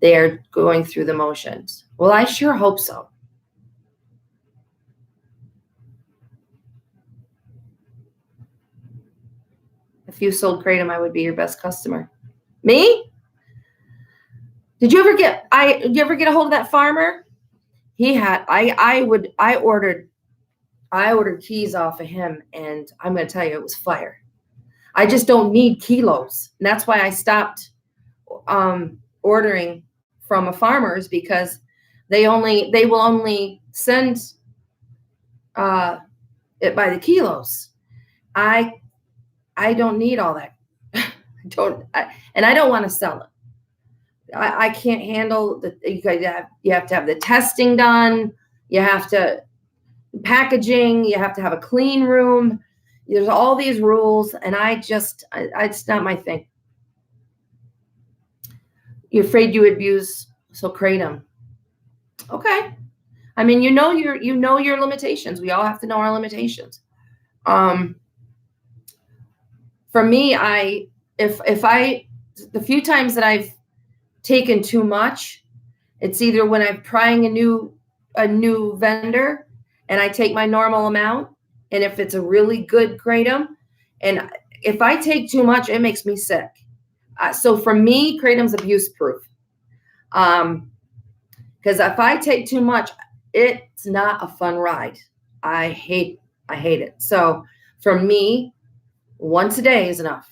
Speaker 1: They are going through the motions. Well, I sure hope so. If you sold kratom, I would be your best customer. Me? Did you ever get a hold of that farmer? He had, I ordered keys off of him, and I'm going to tell you, it was fire. I just don't need kilos. And that's why I stopped ordering from a farmer's, because they will only send it by the kilos. I don't need all that. And I don't want to sell it. I can't handle you have to have the testing done. You have to packaging. You have to have a clean room. There's all these rules, and it's not my thing. You're afraid you abuse, so kratom. Okay. I mean, you know your limitations. We all have to know our limitations. For me, the few times that I've taken too much, it's either when I'm trying a new vendor and I take my normal amount, and if it's a really good kratom, and if I take too much, it makes me sick. So for me, kratom's abuse proof. Because if I take too much, it's not a fun ride. I hate it. So for me, once a day is enough.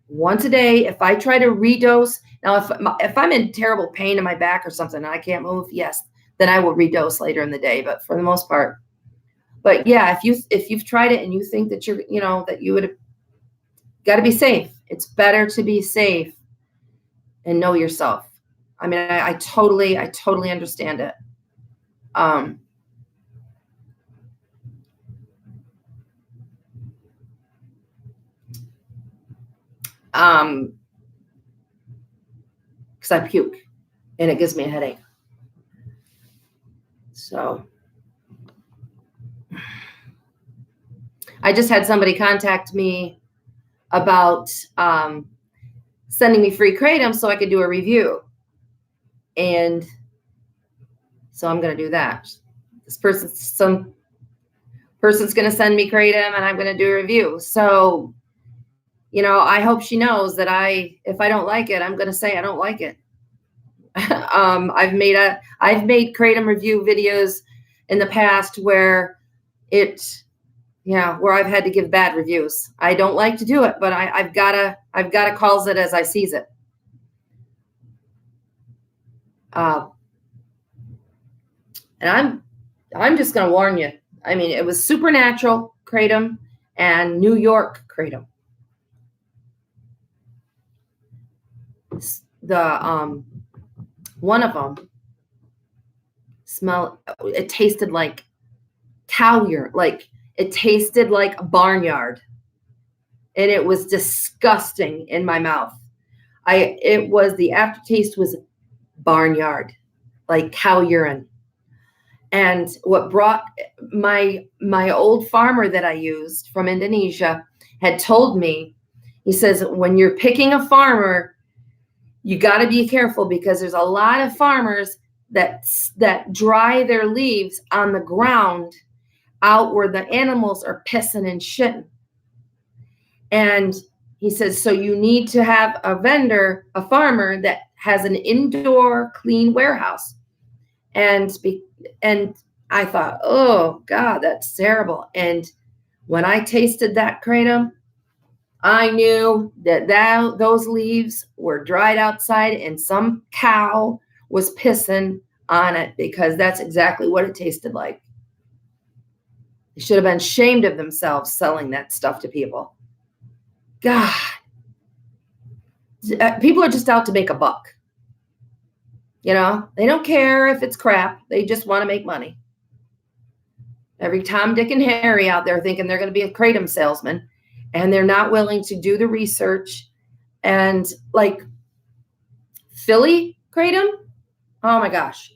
Speaker 1: Once a day. If I try to redose, now if I'm in terrible pain in my back or something and I can't move, yes, then I will redose later in the day. But for the most part, but yeah, if you've tried it and you think that that you would have got to be safe. It's better to be safe and know yourself. I mean, I totally understand it. Because I puke and it gives me a headache. So I just had somebody contact me about sending me free kratom so I could do a review. And so I'm going to do that. Some person's going to send me kratom and I'm going to do a review. So, I hope she knows that if I don't like it, I'm going to say I don't like it. I've made kratom review videos in the past where where I've had to give bad reviews. I don't like to do it, but I've gotta calls it as I sees it. And I'm just gonna warn you. I mean, it was supernatural kratom and New York kratom. The one of them it tasted like cow urine, like it tasted like a barnyard, and it was disgusting in my mouth. The aftertaste was barnyard, like cow urine. And what brought my old farmer that I used from Indonesia had told me, he says, when you're picking a farmer, you got to be careful because there's a lot of farmers that dry their leaves on the ground out where the animals are pissing and shitting. And he says, so you need to have a farmer that has an indoor clean warehouse. And I thought, oh God, that's terrible. And when I tasted that kratom, I knew that those leaves were dried outside and some cow was pissing on it, because that's exactly what it tasted like. They should have been ashamed of themselves selling that stuff to people. God. People are just out to make a buck. They don't care if it's crap. They just want to make money. Every Tom, Dick, and Harry out there thinking they're going to be a kratom salesman, and they're not willing to do the research. And like Philly kratom, oh my gosh.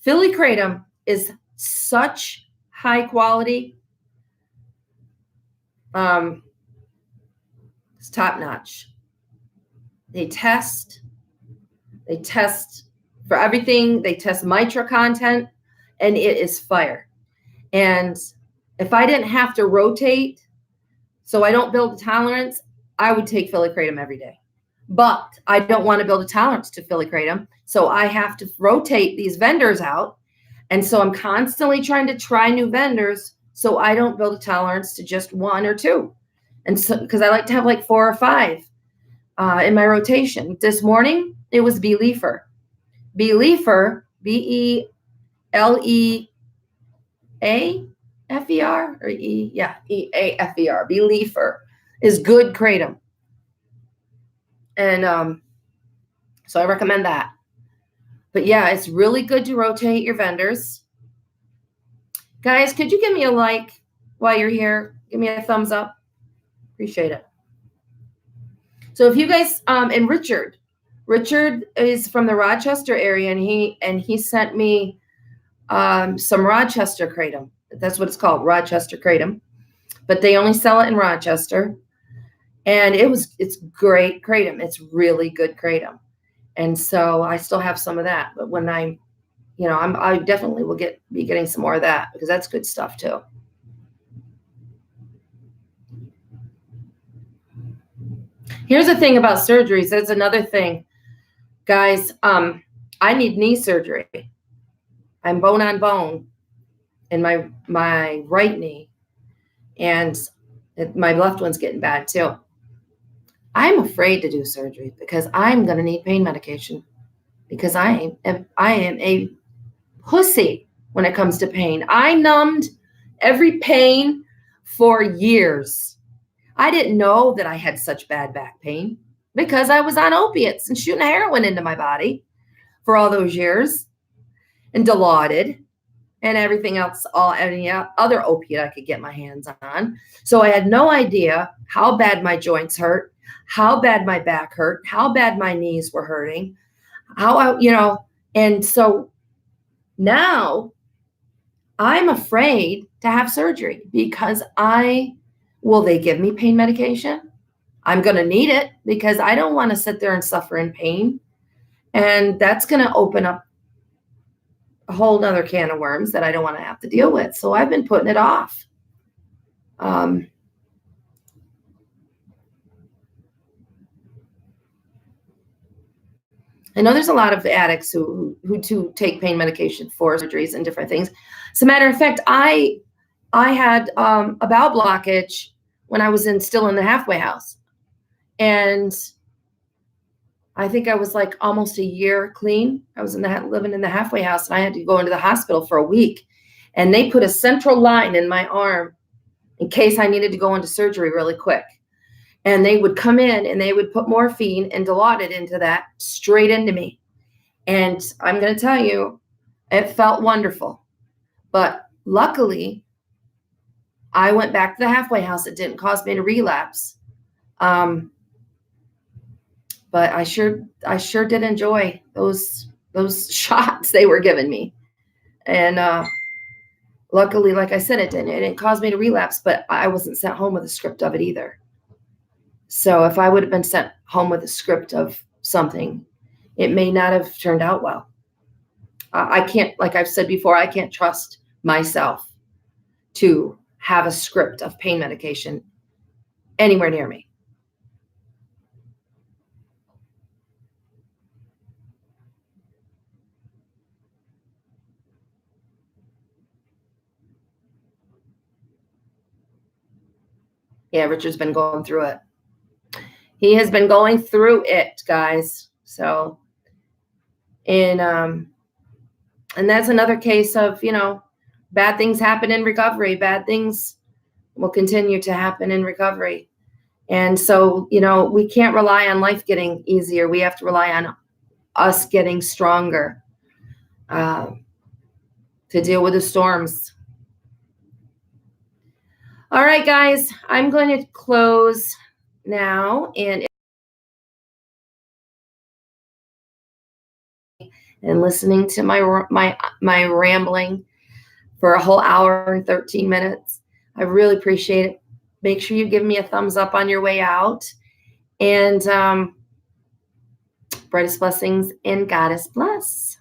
Speaker 1: Philly kratom is such high quality. It's top notch. They test for everything. They test mitra content, and it is fire. And if I didn't have to rotate, so I don't build a tolerance, I would take Philly kratom every day. But I don't want to build a tolerance to Philly kratom, so I have to rotate these vendors out. And so I'm constantly trying to try new vendors so I don't build a tolerance to just one or two. And so, because I like to have like 4 or 5 in my rotation. This morning, it was Beleafer. Beleafer, Beleafer, or Eafer. Beleafer is good kratom. And so I recommend that. But yeah, it's really good to rotate your vendors. Guys, could you give me a like while you're here? Give me a thumbs up. Appreciate it. So if you guys, and Richard is from the Rochester area, and he sent me some Rochester kratom. That's what it's called, Rochester kratom. But they only sell it in Rochester. And it's great kratom. It's really good kratom. And so I still have some of that. But when I definitely will be getting some more of that, because that's good stuff too. Here's the thing about surgeries. That's another thing, guys. I need knee surgery. I'm bone on bone in my right knee, and my left one's getting bad too. I'm afraid to do surgery because I'm going to need pain medication, because I am a pussy when it comes to pain. I numbed every pain for years. I didn't know that I had such bad back pain because I was on opiates and shooting heroin into my body for all those years, and Dilaudid and everything else, any other opiate I could get my hands on. So I had no idea how bad my joints hurt, how bad my back hurt, how bad my knees were hurting, and so now I'm afraid to have surgery because will they give me pain medication? I'm going to need it because I don't want to sit there and suffer in pain. And that's going to open up a whole nother can of worms that I don't want to have to deal with. So I've been putting it off. I know there's a lot of addicts who do take pain medication for surgeries and different things. As a matter of fact, I had a bowel blockage when I was still in the halfway house. And I think I was like almost a year clean. I was living in the halfway house, and I had to go into the hospital for a week. And they put a central line in my arm in case I needed to go into surgery really quick. And they would come in and they would put morphine and Dilaudid into that straight into me. And I'm going to tell you, it felt wonderful. But luckily, I went back to the halfway house. It didn't cause me to relapse. But I sure did enjoy those shots they were giving me. And luckily, like I said, it didn't cause me to relapse, but I wasn't sent home with a script of it either. So if I would have been sent home with a script of something, it may not have turned out well. I can't, like I've said before, I can't trust myself to have a script of pain medication anywhere near me. Yeah, Richard's been going through it. He has been going through it, guys. So, and that's another case of, bad things happen in recovery. Bad things will continue to happen in recovery. And so, we can't rely on life getting easier. We have to rely on us getting stronger to deal with the storms. All right, guys, I'm going to close now and listening to my rambling for a whole hour and 13 minutes. I really appreciate it. Make sure you give me a thumbs up on your way out. And brightest blessings and Goddess bless.